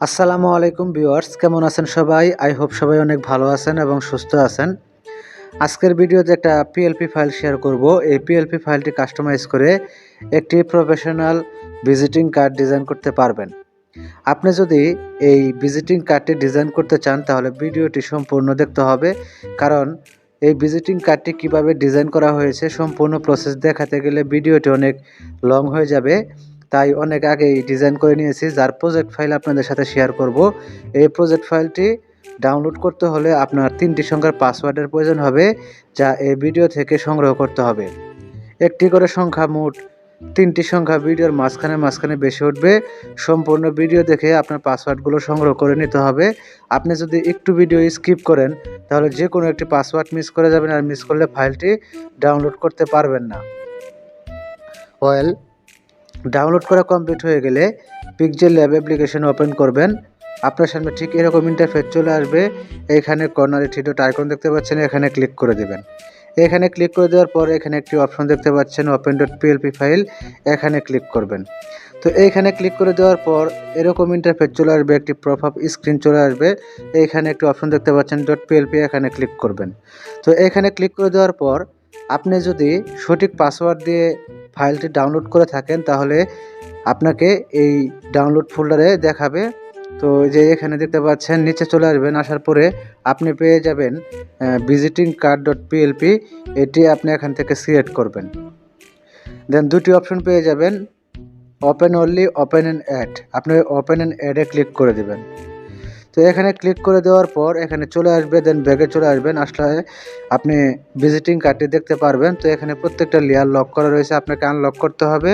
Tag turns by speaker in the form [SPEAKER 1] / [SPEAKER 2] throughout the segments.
[SPEAKER 1] আসসালামু আলাইকুম ভিউয়ার্স, কেমন আছেন সবাই? আই হোপ সবাই অনেক ভালো আছেন এবং সুস্থ আছেন। আজকের ভিডিওতে একটা পিএলপি ফাইল শেয়ার করব। এই পিএলপি ফাইলটি কাস্টমাইজ করে একটি প্রফেশনাল ভিজিটিং কার্ড ডিজাইন করতে পারবেন। আপনি যদি এই ভিজিটিং কার্ডটি ডিজাইন করতে চান তাহলে ভিডিওটি সম্পূর্ণ দেখতে হবে, কারণ এই ভিজিটিং কার্ডটি কিভাবে ডিজাইন করা হয়েছে সম্পূর্ণ প্রসেস দেখাতে গেলে ভিডিওটি অনেক লং হয়ে যাবে। তাই অনেক আগেই ডিজাইন করে নিয়েছি, যার প্রজেক্ট ফাইল আপনাদের সাথে শেয়ার করব। এই প্রজেক্ট ফাইলটি ডাউনলোড করতে হলে আপনার 3টি সংখ্যার পাসওয়ার্ডের প্রয়োজন হবে, যা এই ভিডিও থেকে সংগ্রহ করতে হবে। একটি করে সংখ্যা, মোট 3টি সংখ্যা ভিডিওর মাঝখানে বেশি উঠবে। সম্পূর্ণ ভিডিও দেখে আপনার পাসওয়ার্ডগুলো সংগ্রহ করে নিতে হবে। আপনি যদি একটু ভিডিও স্কিপ করেন তাহলে যে কোনো একটি পাসওয়ার্ড মিস করে যাবেন, আর মিস করলে ফাইলটি ডাউনলোড করতে পারবেন না। ডাউনলোড করা কমপ্লিট হয়ে গেলে PixelLeb অ্যাপ্লিকেশন ওপেন করবেন। আপনার সামনে ঠিক এরকম ইন্টারফেস চলে আসবে। এখানে কর্নারে 3 ডট আইকন দেখতে পাচ্ছেন, এখানে ক্লিক করে দেবেন। এখানে ক্লিক করে দেওয়ার পর এখানে একটি অপশন দেখতে পাচ্ছেন open.plp ফাইল, এখানে ক্লিক করবেন। তো এইখানে ক্লিক করে দেওয়ার পর এরকম ইন্টারফেস চলে আসবে, একটি পপআপ স্ক্রিন চলে আসবে। এইখানে একটি অপশন দেখতে পাচ্ছেন .plp, এখানে ক্লিক করবেন। তো এখানে ক্লিক করে দেওয়ার পর আপনি যদি সঠিক পাসওয়ার্ড দিয়ে ফাইলটি ডাউনলোড করে থাকেন তাহলে আপনাকে এই ডাউনলোড ফোল্ডারে দেখাবে। তো যে এখানে দেখতে পাচ্ছেন নিচে চলে আসবেন, আসার পরে আপনি পেয়ে যাবেন ভিজিটিং কার্ড.plp। এটি আপনি এখান থেকে সিলেক্ট করবেন। দেন দুটি অপশন পেয়ে যাবেন, open only, open and add. আপনি ওপেন অ্যান্ড অ্যাডে ক্লিক করে দেবেন। তো এখানে ক্লিক করে দেওয়ার পর এখানে চলে আসবে, দেন ব্যাগে চলে আসবেন। আসলে আপনি ভিজিটিং কার্ডটি দেখতে পারবেন। তো এখানে প্রত্যেকটা লেয়ার লক করা রয়েছে, আপনাকে আনলক করতে হবে।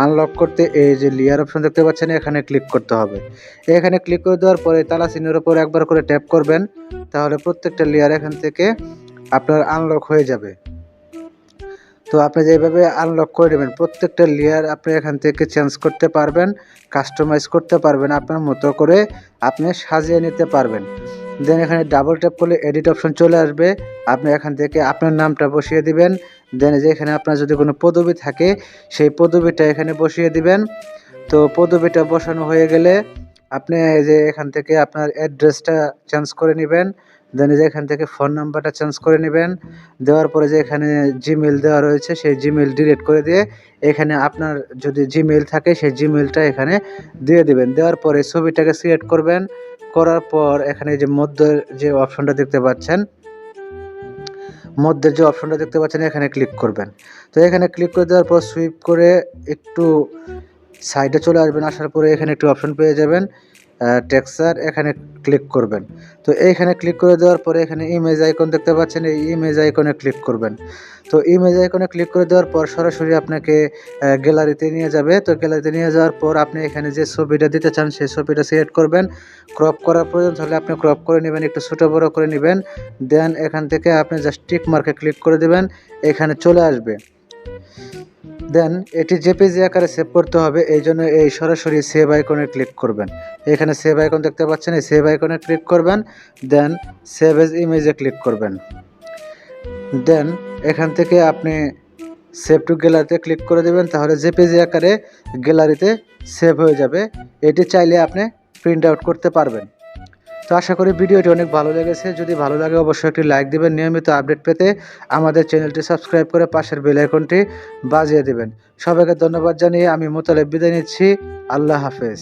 [SPEAKER 1] আনলক করতে এই যে লেয়ার অপশন দেখতে পাচ্ছেন, এখানে ক্লিক করতে হবে। এখানে ক্লিক করে দেওয়ার পরে তালা চিহ্নের উপর একবার করে ট্যাপ করবেন, তাহলে প্রত্যেকটা লেয়ার এখান থেকে আপনার আনলক হয়ে যাবে। তো আপনি যেভাবে আনলক করে দেবেন প্রত্যেকটা লেয়ার আপনি এখান থেকে চেঞ্জ করতে পারবেন, কাস্টমাইজ করতে পারবেন, আপনার মতো করে আপনি সাজিয়ে নিতে পারবেন। দেন এখানে ডাবল ট্যাপ করলে এডিট অপশন চলে আসবে। আপনি এখান থেকে আপনার নামটা বসিয়ে দিবেন। দেন যে এখানে আপনার যদি কোনো পদবি থাকে সেই পদবিটা এখানে বসিয়ে দিবেন। তো পদবিটা বসানো হয়ে গেলে আপনি যে এখান থেকে আপনার অ্যাড্রেসটা চেঞ্জ করে নেবেন। দেন যে এখান থেকে ফোন নাম্বারটা চেঞ্জ করে নেবেন। দেওয়ার পরে যে এখানে জিমেল দেওয়া রয়েছে সেই জিমেল ডিলিট করে দিয়ে এখানে আপনার যদি জিমেল থাকে সেই জিমেলটা এখানে দিয়ে দিবেন। দেওয়ার পরে ছবিটাকে সিলেক্ট করবেন। করার পর এখানে যে মধ্যের যে অপশনটা দেখতে পাচ্ছেন, এখানে ক্লিক করবেন। তো এখানে ক্লিক করে দেওয়ার পর সুইপ করে একটু সাইডে চলে আসবেন। আসার পরে এখানে একটি অপশন পেয়ে যাবেন টেক্সচার, এখানে ক্লিক করবেন। তো এইখানে ক্লিক করে দেওয়ার পরে এখানে ইমেজ আইকন দেখতে পাচ্ছেন, এই ইমেজ আইকনে ক্লিক করবেন। তো ইমেজ আইকনে ক্লিক করে দেওয়ার পর সরাসরি আপনাকে গ্যালারিতে নিয়ে যাবে। তো গ্যালারিতে নিয়ে যাওয়ার পর আপনি এখানে যে ছবিটা দিতে চান সেই ছবিটা সিলেক্ট করবেন। ক্রপ করার প্রয়োজন হলে আপনি ক্রপ করে নেবেন, একটু ছোটো বড়ো করে নেবেন। দেন এখান থেকে আপনি জাস্ট টিক মার্কে ক্লিক করে দেবেন, এখানে চলে আসবে। দেন এটি জেপিজি আকারে সেভ করতে হবে, এই জন্য এই সরাসরি সেভ আইকনে ক্লিক করবেন। এখানে সেভ আইকন দেখতে পাচ্ছেন, এই সেভ আইকনে ক্লিক করবেন। দেন সেভ এজ ইমেজে ক্লিক করবেন। দেন এখান থেকে আপনি সেভ টু গ্যালারিতে ক্লিক করে দেবেন, তাহলে জেপিজি আকারে গ্যালারিতে সেভ হয়ে যাবে। এটি চাইলে আপনি প্রিন্ট আউট করতে পারবেন। তো আশা করি ভিডিওটি অনেক ভালো লেগেছে। যদি ভালো লাগে অবশ্যই একটি লাইক দিবেন। নিয়মিত আপডেট পেতে আমাদের চ্যানেলটি সাবস্ক্রাইব করে পাশের বেল আইকনটি বাজিয়ে দেবেন। সবাইকে ধন্যবাদ জানিয়ে আমি মোতালেব বিদায় নিচ্ছি। আল্লাহ হাফেজ।